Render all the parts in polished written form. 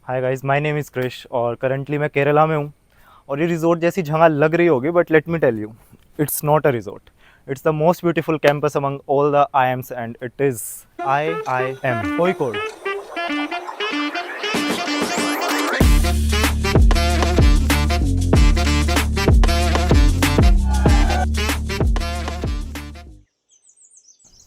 Hi guys, my name is Krish और currently मैं केरला में हूँ। और ये रिजॉर्ट जैसी जगह लग रही होगी, but let me tell you, it's not a resort. It's the most beautiful campus among all the IIMs and it is IIM Kozhikode.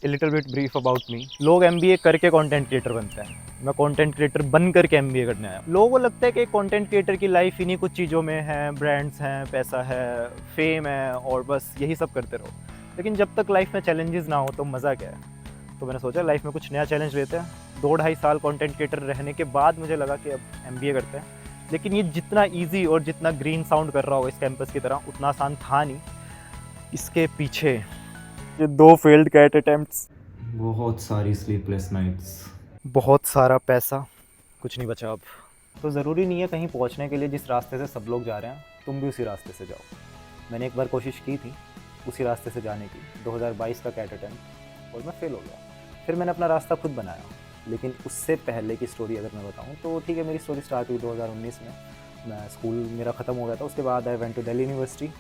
A little bit brief about me. लोग MBA करके content creator बनते हैं, मैं content creator बन करके MBA करने आया। लोगों को लगता है कि कंटेंट क्रिएटर की लाइफ इन्हीं कुछ चीज़ों में है, ब्रांड्स हैं, पैसा है, फेम है और बस यही सब करते रहो। लेकिन जब तक लाइफ में चैलेंजेस ना हो तो मज़ा क्या है। तो मैंने सोचा लाइफ में कुछ नया चैलेंज लेते हैं। 2-2.5 साल कंटेंट क्रिएटर रहने के बाद मुझे लगा कि अब MBA करते हैं। लेकिन ये जितना ईजी और जितना ग्रीन साउंड कर रहा हो इस कैंपस की तरह, उतना आसान था नहीं। इसके पीछे ये 2 फेल्ड कैट अटेम्प्ट्स, बहुत सारी स्लीपलेस नाइट्स। बहुत सारा पैसा, कुछ नहीं बचा अब। तो ज़रूरी नहीं है कहीं पहुंचने के लिए जिस रास्ते से सब लोग जा रहे हैं तुम भी उसी रास्ते से जाओ। मैंने एक बार कोशिश की थी उसी रास्ते से जाने की, 2022 का कैट अटेम्प्ट, और मैं फेल हो गया। फिर मैंने अपना रास्ता खुद बनाया। लेकिन उससे पहले की स्टोरी अगर मैं बताऊं तो ठीक है, मेरी स्टोरी स्टार्ट हुई 2019 में। मैं स्कूल मेरा ख़त्म हो गया था, उसके बाद I went to Delhi University,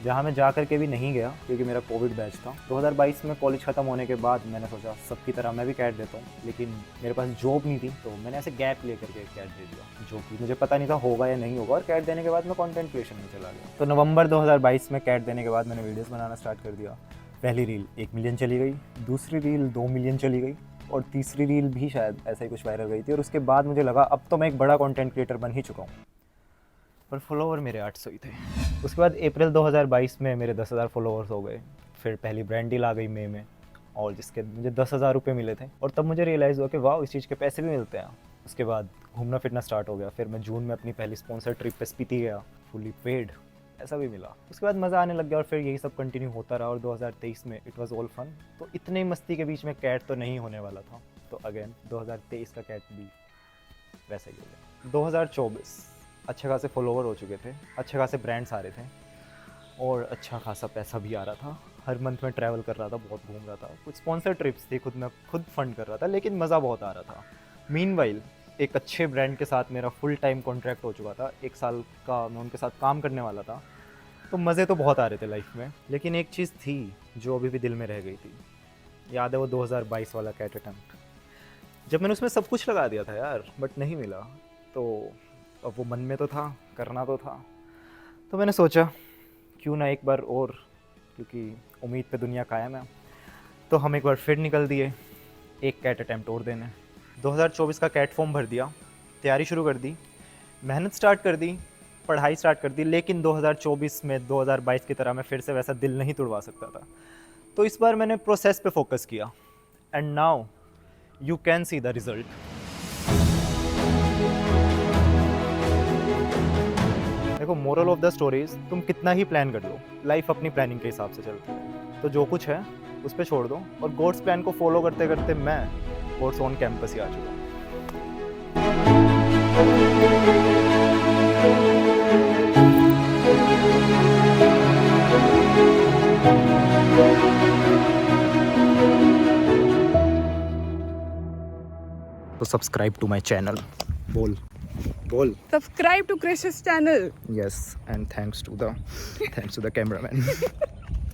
जहाँ मैं जा कर के भी नहीं गया क्योंकि मेरा कोविड बैच था। 2022 में कॉलेज ख़त्म होने के बाद मैंने सोचा सबकी तरह मैं भी कैट देता हूँ, लेकिन मेरे पास जॉब नहीं थी तो मैंने ऐसे गैप ले करके कैट दे दिया, जो कि मुझे पता नहीं था होगा या नहीं होगा। और कैट देने के बाद मैं कंटेंट क्रिएशन में चला गया। तो नवंबर 2022 में कैट देने के बाद मैंने वीडियोज़ बनाना स्टार्ट कर दिया। पहली रील 1 मिलियन चली गई, दूसरी रील 2 मिलियन चली गई और तीसरी रील भी शायद ऐसा ही कुछ वायरल गई थी। और उसके बाद मुझे लगा अब तो मैं एक बड़ा कंटेंट क्रिएटर बन ही चुका हूँ, पर फॉलोवर मेरे 800 ही थे। उसके बाद अप्रैल 2022 में मेरे 10,000 फॉलोअर्स हो गए। फिर पहली ब्रांड डील आ गई मई में, और जिसके मुझे 10,000 रुपये मिले थे। और तब मुझे रियलाइज़ हुआ कि वाह, इस चीज़ के पैसे भी मिलते हैं। उसके बाद घूमना फिरना स्टार्ट हो गया। फिर मैं जून में अपनी पहली स्पॉन्सर ट्रिप पे स्पीति गया, फुली पेड, ऐसा भी मिला। उसके बाद मज़ा आने लग गया और फिर यही सब कंटिन्यू होता रहा। और 2023 में इट वाज ऑल फन। तो इतने मस्ती के बीच में कैट तो नहीं होने वाला था, तो अगेन 2023 का कैट भी वैसा ही हो गया। 2024 अच्छे खासे फॉलोवर हो चुके थे, अच्छे खासे ब्रांड्स आ रहे थे और अच्छा खासा पैसा भी आ रहा था। हर मंथ में ट्रैवल कर रहा था, बहुत घूम रहा था। कुछ स्पॉन्सर ट्रिप्स थी, खुद फंड कर रहा था, लेकिन मज़ा बहुत आ रहा था। मीनवाइल एक अच्छे ब्रांड के साथ मेरा फुल टाइम कॉन्ट्रैक्ट हो चुका था, 1 साल का मैं उनके साथ काम करने वाला था। तो मज़े तो बहुत आ रहे थे लाइफ में। लेकिन एक चीज़ थी जो अभी भी दिल में रह गई थी। याद है वो 2022 वाला कैट अटेम्प्ट, जब मैंने उसमें सब कुछ लगा दिया था यार, बट नहीं मिला। तो अब वो मन में तो था, करना तो था। तो मैंने सोचा क्यों ना एक बार और, क्योंकि उम्मीद पे दुनिया कायम है। तो हम एक बार फिर निकल दिए एक कैट अटैम्प्ट और देने। 2024 का कैट फॉर्म भर दिया, तैयारी शुरू कर दी, मेहनत स्टार्ट कर दी, पढ़ाई स्टार्ट कर दी। लेकिन 2024 में 2022 की तरह मैं फिर से वैसा दिल नहीं तुड़वा सकता था। तो इस बार मैंने प्रोसेस पे फोकस किया and now you can see the result. देखो, मोरल ऑफ द स्टोरीज, तुम कितना ही प्लान कर लो, लाइफ अपनी प्लानिंग के हिसाब से चलती है। तो जो कुछ है उस पर छोड़ दो, और गॉड्स प्लान को फॉलो करते करते मैं गॉड्स ऑन कैंपस ही आ चुका हूँ। तो सब्सक्राइब टू माई चैनल। बोल बोल। Subscribe to Krish's channel. Yes, and thanks to the cameraman.